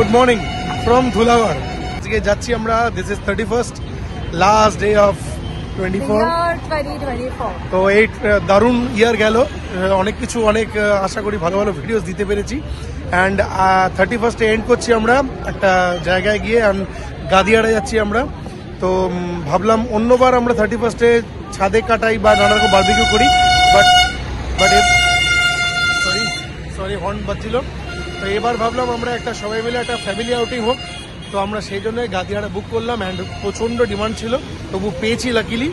Good morning from Dhulagarh. আজকে যাচ্ছি আমরা, this is 31st last day of 2024। তো এই দারুণ ইয়ার গেল, অনেক কিছু, অনেক আশা করি ভালো ভালো ভিডিওস দিতে পেরেছি। অ্যান্ড 31st এন্ড করছি আমরা একটা জায়গায় গিয়ে, অ্যান্ড গাদিয়াড়া যাচ্ছি আমরা। তো ভাবলাম অন্যবার আমরা 31st ছাদে কাটাই বা নানা রকম বারবিকিউ করি, বাট সরি হর্ন বাজছিল। তো এবার ভাবলাম আমরা একটা সবাই মিলে একটা ফ্যামিলি আউটিং হোক, তো আমরা সেই জন্যই গাদিয়াড়া বুক করলাম। অ্যান্ড প্রচণ্ড ডিমান্ড ছিল, তবু পেয়েছি লাকিলি।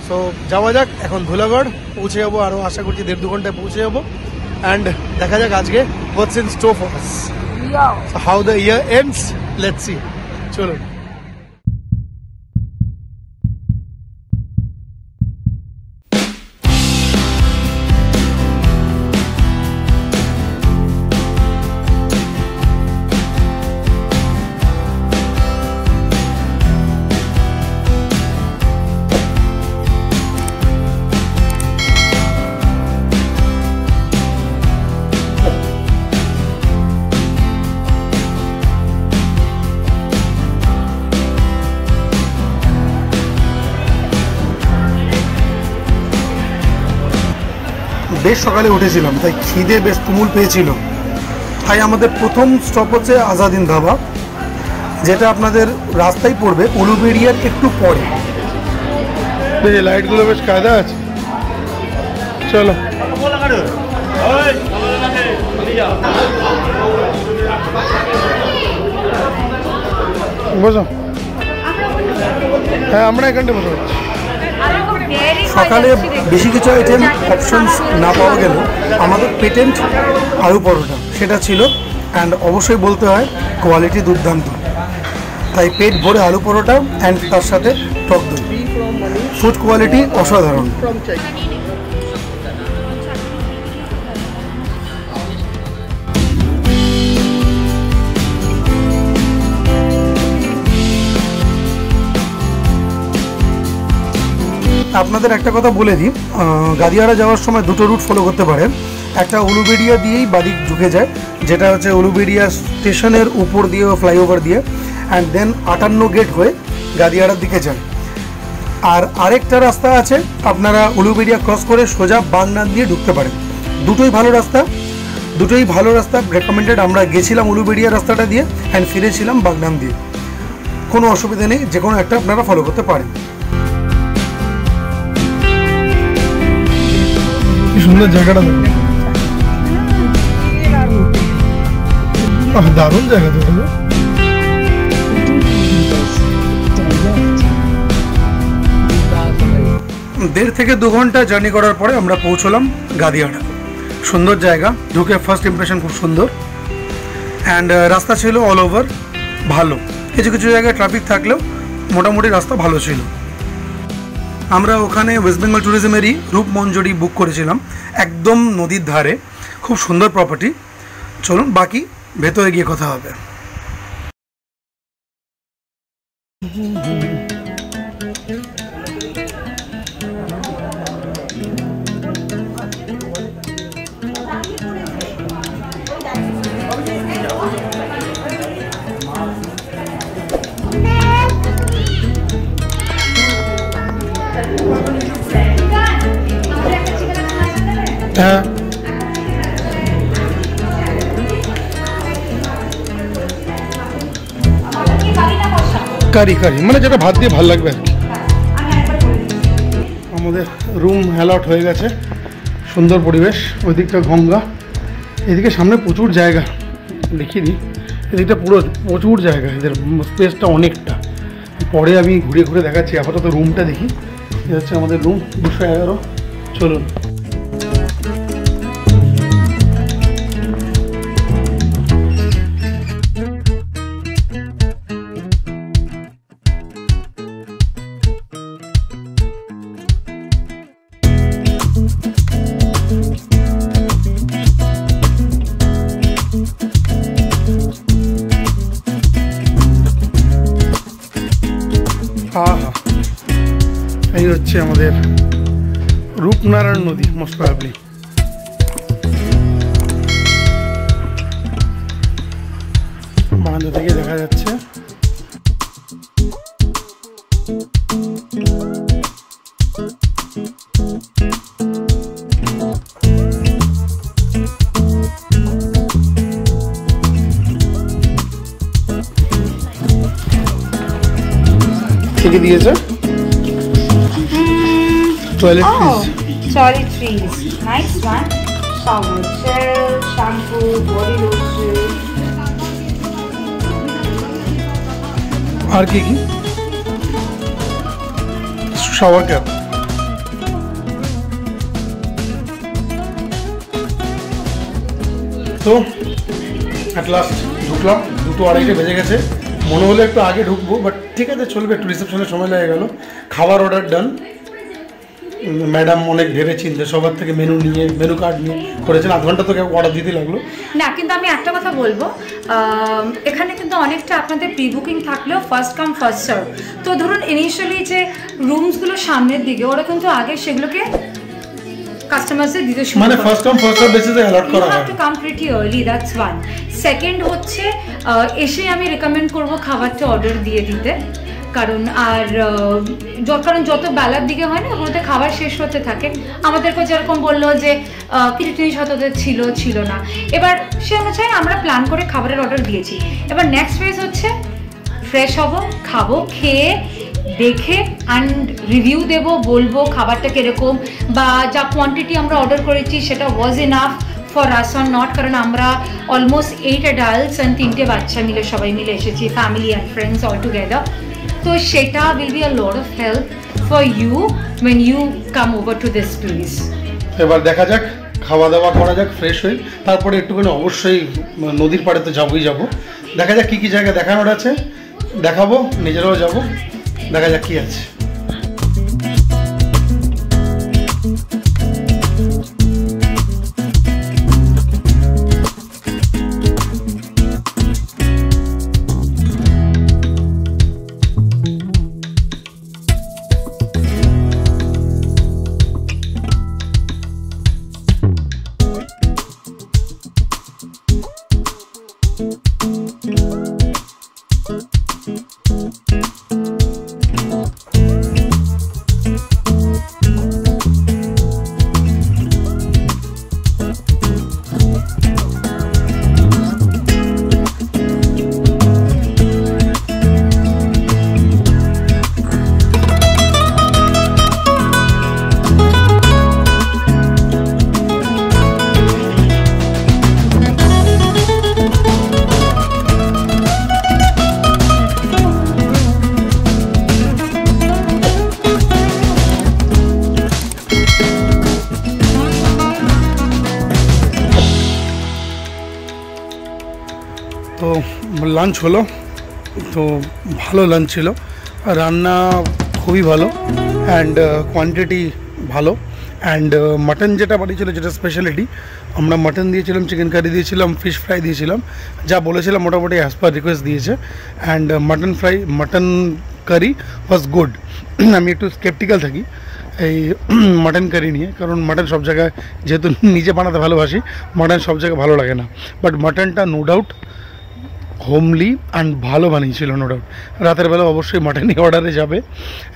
সো যাওয়া যাক, এখন ধুলাগড় পৌঁছে যাবো, আরও আশা করছি 1.5-2 ঘন্টায় পৌঁছে যাবো। অ্যান্ড দেখা যাক আজকে হোয়াটস in store for us, how the year ends, let's see. চলুন। বেশ সকালে উঠেছিলাম, তাই খিদে বেশ তুমুল পেয়েছিল। তাই আমাদের প্রথম স্টপ হচ্ছে আজাদিন ধাবা, যেটা আপনাদের রাস্তায় পড়বে উলুবেড়িয়ার একটু পরে। লাইটগুলো বেশ কায়দা আছে। চলো বসো। হ্যাঁ, আমরা এখানটা বসে পাচ্ছি। সকালে বেশি কিছু আইটেম অপশনস না পাওয়া গেল, আমাদের পেটেন্ট আলু পরোটা সেটা ছিল। অ্যান্ড অবশ্যই বলতে হয় কোয়ালিটি দুর্দান্ত, তাই পেট ভরে আলু পরোটা অ্যান্ড তার সাথে টক দই। ফুড কোয়ালিটি অসাধারণ। আপনাদের একটা কথা বলে দিই, গাদিয়াড়া যাওয়ার সময় দুটো রুট ফলো করতে পারেন। একটা উলুবেড়িয়া দিয়েই বাদিক ঢুকে যায়, যেটা হচ্ছে উলুবেড়িয়া স্টেশনের উপর দিয়ে ফ্লাইওভার দিয়ে, অ্যান্ড দেন 58 গেট হয়ে গাদিয়াড়ার দিকে যান। আর আরেকটা রাস্তা আছে, আপনারা উলুবেড়িয়া ক্রস করে সোজা বাগনান দিয়ে ঢুকতে পারেন। দুটোই ভালো রাস্তা, রেকমেন্ডেড। আমরা গেছিলাম উলুবেড়িয়া রাস্তাটা দিয়ে অ্যান্ড ফিরেছিলাম বাগনান দিয়ে। কোনো অসুবিধা নেই, যে কোনো একটা আপনারা ফলো করতে পারেন। সুন্দর জায়গাটা দেখো, দারুণ জায়গা তো। 1.5 থেকে 2 ঘন্টা জার্নি করার পরে আমরা পৌঁছলাম গাদিয়াড়া। সুন্দর জায়গা, ঢুকে ফার্স্ট ইমপ্রেশন খুব সুন্দর। অ্যান্ড রাস্তা ছিল অল ওভার ভালো, কিছু কিছু জায়গায় ট্রাফিক থাকলেও মোটামুটি রাস্তা ভালো ছিল। আমরা ওখানে ওয়েস্ট বেঙ্গল ট্যুরিজমেরই রূপমঞ্জরি বুক করেছিলাম, একদম নদীর ধারে, খুব সুন্দর প্রপার্টি। চলুন বাকি ভেতরে গিয়ে কথা হবে। হ্যাঁ, কারি মানে যেটা ভাত দিয়ে ভালো লাগবে আর কি। আমাদের রুম অ্যালট হয়ে গেছে, সুন্দর পরিবেশ। ওই দিকটা গঙ্গা, এদিকে সামনে প্রচুর জায়গা, দেখিয়ে দিই। এদিকটা পুরো প্রচুর জায়গা, এদের স্পেসটা অনেকটা। পরে আমি ঘুরে ঘুরে দেখাচ্ছি, আপাতত রুমটা দেখি। এটা হচ্ছে আমাদের রুম 211। চলুন। এই হচ্ছে আমাদের রূপনারায়ণ নদী, মোস্ট প্রবাবলি। বারান্দা থেকে দেখা যাচ্ছে। কি দিয়েছে? toiletries, nice one. Shower gel, shampoo, body lotion. আর কি কি? Shower cap. তো অ্যাট লাস্ট ঢুকলাম, 2:30 বেজে গেছে। মনে হলো একটু আগে ঢুকবো, বাট ঠিক আছে চলবে, একটু রিসেপশনের সময় লেগে গেল। খাবার অর্ডার ডান। ম্যাডাম অনেক ভেবে চিনতে সবার থেকে মেনু কার্ড নিয়ে করেছেন। 1/2 ঘন্টা তোকে অর্ডার দিতে লাগলো না, কিন্তু আমি একটা কথা বলবো, এখানে কিন্তু অনেকটা আপনাদের প্রি বুকিং থাকলেও ফার্স্ট কাম ফার্স্ট সার্ভ। তো ধরুন ইনিশিয়ালি যে রুমসগুলো সামনের দিকে, ওরা কিন্তু আগে সেগুলোকে কাস্টমার্সদের দিতে শুরু করে, মানে ফার্স্ট কাম ফার্স্ট সার্ভ বেসিসে অ্যালট করা হয়। You have to come pretty early, that's one. Second হচ্ছে এসে আমি রেকমেন্ড করব খাবারটা অর্ডার দিয়ে দিতে, কারণ যত বেলার দিকে হয় না ওগুলোতে খাবার শেষ হতে থাকে। আমাদেরকে যেরকম বললো যে কিছু জিনিস হয়তো ছিল না, এবার সে অনুযায়ী আমরা প্ল্যান করে খাবারের অর্ডার দিয়েছি। এবার নেক্সট ফেজ হচ্ছে ফ্রেশ হব, খাবো, খেয়ে দেখে অ্যান্ড রিভিউ দেব, বলবো খাবারটা কীরকম বা যা কোয়ান্টিটি আমরা অর্ডার করেছি সেটা was enough for us or not, কারণ আমরা অলমোস্ট 8 অ্যাডাল্টস অ্যান্ড 3টে বাচ্চা মিলে সবাই মিলে এসেছি, family and friends all together. তো সেটা will be a lot of help for you when you come over to this place. এবার দেখা যাক, খাওয়া দাওয়া করা যাক, ফ্রেশ হই, তারপরে একটুখানি অবশ্যই নদীর পাড়ে তো যাবোই যাবো। দেখা যাক কী কী জায়গা দেখানোর আছে, দেখাবো, নিজেরাও যাব, দেখা যাক কী আছে। তো লাঞ্চ হলো, তো ভালো লাঞ্চ ছিল, রান্না খুবই ভালো অ্যান্ড কোয়ান্টিটি ভালো অ্যান্ড মাটন যেটা বানিয়েছিল, যেটা স্পেশালিটি, আমরা মাটন দিয়েছিলাম, চিকেন কারি দিয়েছিলাম, ফিশ ফ্রাই দিয়েছিলাম, যা বলেছিলাম মোটামুটি অ্যাজ পার রিকোয়েস্ট দিয়েছে। And mutton curry was good. আমি একটু স্কেপটিক্যাল থাকি এই মাটন কারি নিয়ে, কারণ মাটন সব জায়গায়, যেহেতু নিজে বানাতে ভালোবাসি, মাটন সব জায়গায় ভালো লাগে না, বাট মাটনটা নো ডাউট হোমলি অ্যান্ড ভালো বানিয়েছিল, নো ডাউট। রাতের বেলা অবশ্যই মাটনই অর্ডারে যাবে।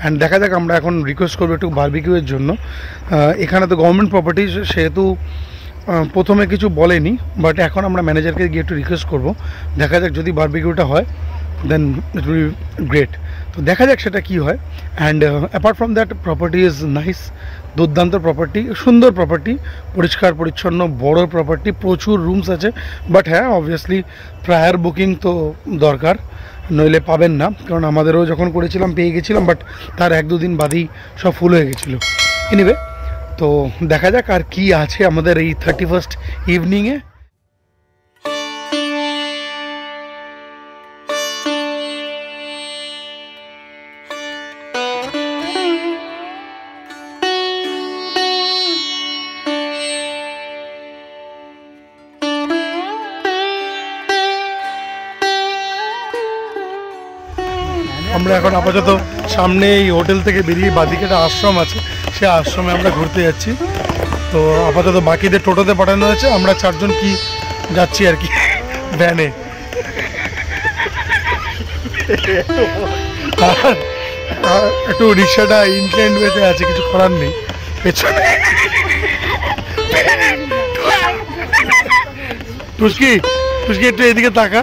অ্যান্ড দেখা যাক, আমরা এখন রিকোয়েস্ট করবো একটু বারবিকিউয়ের জন্য। এখানে তো গভর্নমেন্ট প্রপার্টি, সেহেতু প্রথমে কিছু বলেনি, বাট এখন আমরা ম্যানেজারকে গিয়ে একটু রিকোয়েস্ট করবো, দেখা যাক যদি বারবিকিউটা হয় দেন ইট উইল বি গ্রেট। তো দেখা যাক সেটা কী হয়। And apart from that, property is nice, দুর্দান্ত প্রপার্টি, সুন্দর প্রপার্টি, পরিষ্কার পরিচ্ছন্ন, বড় প্রপার্টি, প্রচুর রুমস আছে। বাট হ্যাঁ, অবভিয়াসলি প্রায়ার বুকিং তো দরকার, নইলে পাবেন না, কারণ আমাদেরও যখন করেছিলাম পেয়ে গেছিলাম, বাট তার 1-2 দিন বাদেই সব ফুল হয়ে গেছিলো। এনিওয়ে, তো দেখা যাক আর কি আছে আমাদের এই 31st ইভিনিংয়ে। আমরা এখন আপাতত সামনে এই হোটেল থেকে বেরিয়ে বাদিকে একটা আশ্রম আছে, সে আশ্রমে আমরা ঘুরতে যাচ্ছি। তো আপাতত বাকিদের টোটোতে পাঠানো হয়েছে, আমরা 4 জন কি যাচ্ছি আর কি ভ্যানে। একটু রিক্সাটা ইনক্লাইন্ড ওয়েতে আছে, কিছু করার নেই। পেছনে টুস্কি টুস্কি একটু এদিকে তাকা।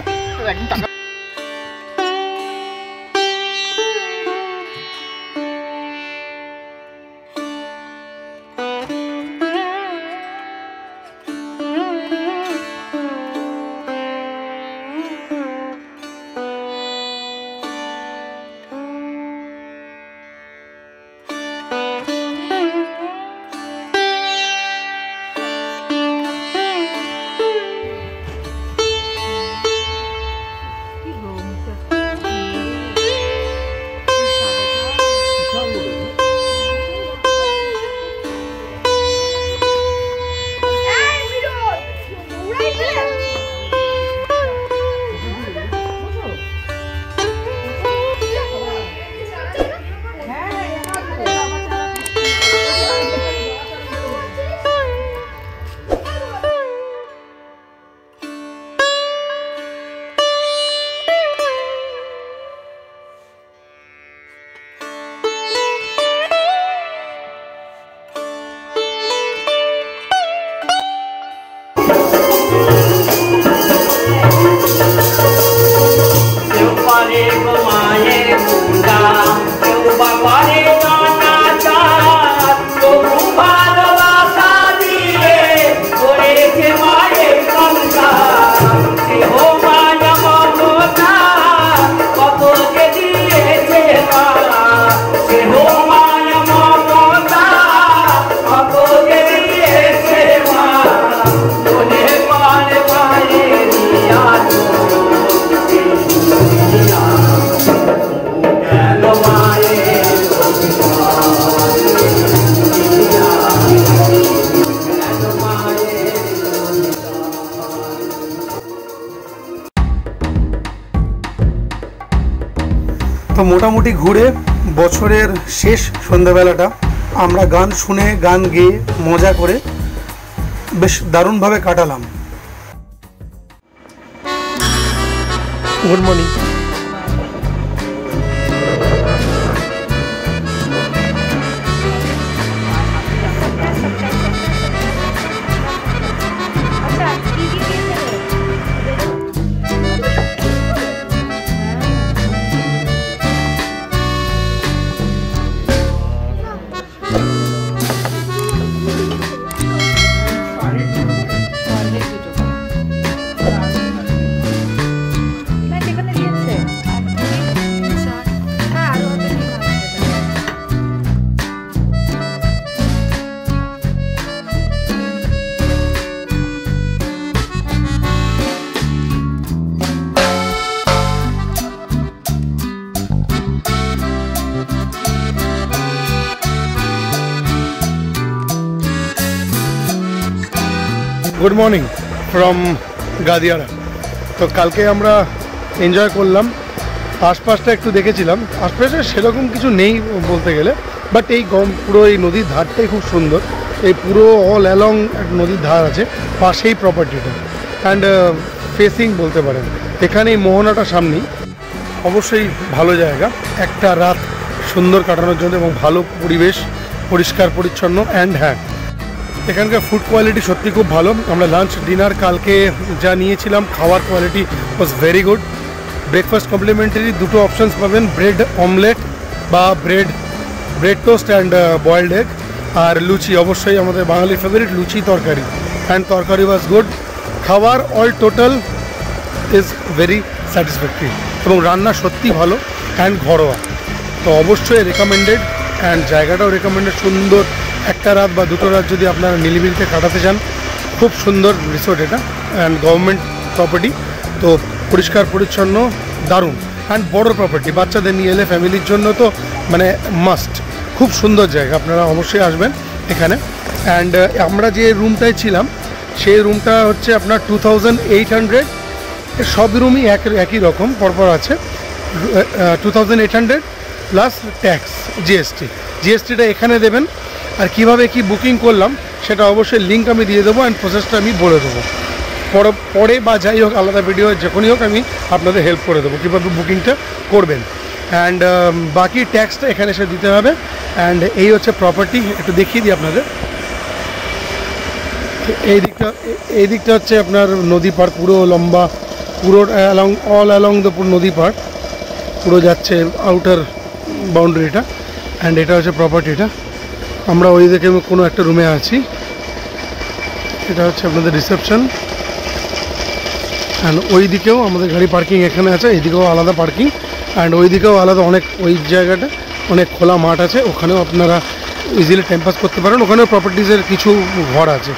তো মোটামুটি ঘুরে বছরের শেষ সন্ধ্যাবেলাটা আমরা গান শুনে গান গেয়ে মজা করে বেশ দারুণভাবে কাটালাম। Good morning. Good morning from Gadiara. তো কালকে আমরা এনজয় করলাম, আশপাশটা একটু দেখেছিলাম। আশপাশে সেরকম কিছু নেই বলতে গেলে, বাট এই পুরো এই নদীর ধারটাই খুব সুন্দর। এই পুরো অল অ্যালং নদীর ধার আছে, পাশেই প্রপার্টিটা অ্যান্ড ফেসিং বলতে পারেন। এখানে এই মোহনাটা সামনেই, অবশ্যই ভালো জায়গা একটা রাত সুন্দর কাটানোর জন্য এবং ভালো পরিবেশ, পরিষ্কার পরিচ্ছন্ন অ্যান্ড হ্যাঁ এখানকার ফুড কোয়ালিটি সত্যি খুব ভালো। আমরা লাঞ্চ ডিনার কালকে যা নিয়েছিলাম, খাওয়ার quality was very good. Breakfast complimentary দুটো অপশানস পাবেন, ব্রেড অমলেট বা bread toast and boiled egg, আর লুচি, অবশ্যই আমাদের বাঙালির ফেভারিট লুচি তরকারি, অ্যান্ড তরকারি ওয়াজ গুড। খাবার all total is very satisfactory এবং রান্না সত্যি ভালো অ্যান্ড ঘরোয়া। তো অবশ্যই রেকমেন্ডেড, অ্যান্ড জায়গাটাও রেকমেন্ডেড। সুন্দর একটা রাত বা দুটো রাত যদি আপনারা নিলিবিলিতে কাটাতে চান, খুব সুন্দর রিসোর্ট এটা, অ্যান্ড গভর্নমেন্ট প্রপার্টি। তো পরিষ্কার পরিচ্ছন্ন, দারুণ অ্যান্ড বড় প্রপার্টি। বাচ্চাদের নিয়ে এলে ফ্যামিলির জন্য তো মানে মাস্ট। খুব সুন্দর জায়গা, আপনারা অবশ্যই আসবেন এখানে। অ্যান্ড আমরা যে রুমটায় ছিলাম সেই রুমটা হচ্ছে আপনার 2800। সব রুমই একই রকম পরপর আছে। 2800 প্লাস ট্যাক্স, জিএসটিটা এখানে দেবেন। আর কিভাবে কি বুকিং করলাম সেটা অবশ্যই লিঙ্ক আমি দিয়ে দেবো, অ্যান্ড প্রসেসটা আমি বলে দেবো। পরে বা যাই হোক আলাদা ভিডিও যখনই হোক আমি আপনাদের হেল্প করে দেবো কীভাবে বুকিংটা করবেন। অ্যান্ড বাকি ট্যাক্সটা এখানে এসে দিতে হবে। অ্যান্ড এই হচ্ছে প্রপার্টি, একটু দেখিয়ে দিই আপনাদের। এই দিকটা হচ্ছে আপনার নদী পার, পুরো লম্বা, পুরো অল অ্যালং দ্য পুরো নদী পার পুরো যাচ্ছে আউটার বাউন্ডারিটা। অ্যান্ড এটা হচ্ছে প্রপার্টিটা। আমরা ওই দিকে কোনো একটা রুমে আছি, এটা হচ্ছে আপনাদের রিসেপশন। অ্যান্ড ওই দিকেও আমাদের গাড়ি পার্কিং এখানে আছে, এইদিকেও আলাদা পার্কিং, অ্যান্ড ওই দিকেও আলাদা অনেক, ওই জায়গাটা অনেক খোলা মাঠ আছে, ওখানেও আপনারা ইজিলি টাইম পাস করতে পারেন। ওখানেও প্রপার্টিজের কিছু ঘর আছে।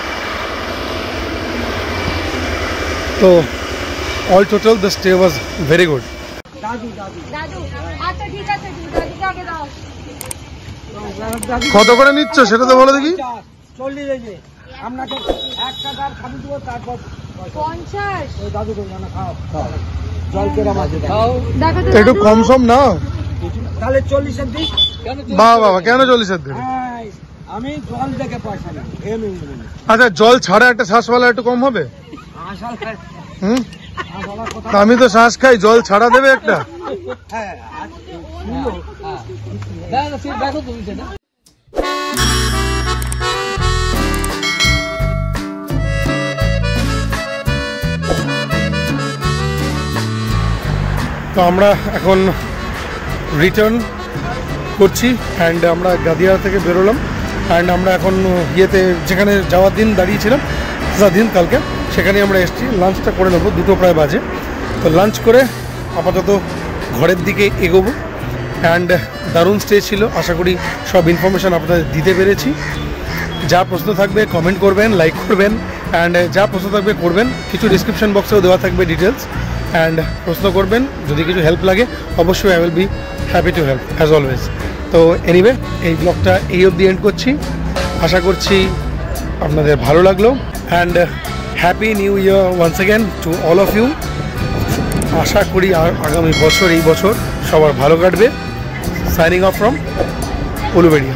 তো all total the stay was very good. কত করে নিচ্ছ সেটা তো বলে দেখি। 40 আপনাকে 1 টাকার খাবি দেবো, তারপর 50 ওই দাদু না খাও জল কেরা মাঝে খাও, একটু কম সম না তাহলে 40 এর দিই। বাহ বাবা, কেন 40 এর দিই? আমি জল দেখে পয়সা নিই। আচ্ছা, জল ছাড়া একটা শ্বাসওয়ালা একটু কম হবে? হুম, আমি তো শ্বাস খাই, জল ছাড়া দেবে একটা? হ্যাঁ দেখো তুমি সেটা। তো আমরা এখন রিটার্ন করছি। অ্যান্ড আমরা গাদিয়ারা থেকে বেরোলাম। অ্যান্ড আমরা এখন ইয়েতে যেখানে যাওয়ার দিন দাঁড়িয়েছিলাম দিন কালকে, সেখানে আমরা এসেছি। লাঞ্চটা করে নেবো, 2টো প্রায় বাজে। তো লাঞ্চ করে আপাতত ঘরের দিকে এগোবো। অ্যান্ড দারুণ স্টে ছিল, আশা করি সব ইনফরমেশান আপনাদের দিতে পেরেছি। যা প্রশ্ন থাকবে কমেন্ট করবেন, লাইক করবেন, অ্যান্ড যা প্রশ্ন থাকবে করবেন। কিছু ডিসক্রিপশন বক্সেও দেওয়া থাকবে ডিটেলস, অ্যান্ড প্রশ্ন করবেন। যদি কিছু হেল্প লাগে অবশ্যই I will be happy to help as always. তো এনিওয়ে, এই ব্লগটা এই অবধি এন্ড করছি। আশা করছি আপনাদের ভালো লাগলো। And happy new year once again to all of you. আশা করি আগামী বছর, এই বছর সবার ভালো কাটবে। Signing off from Uluberia.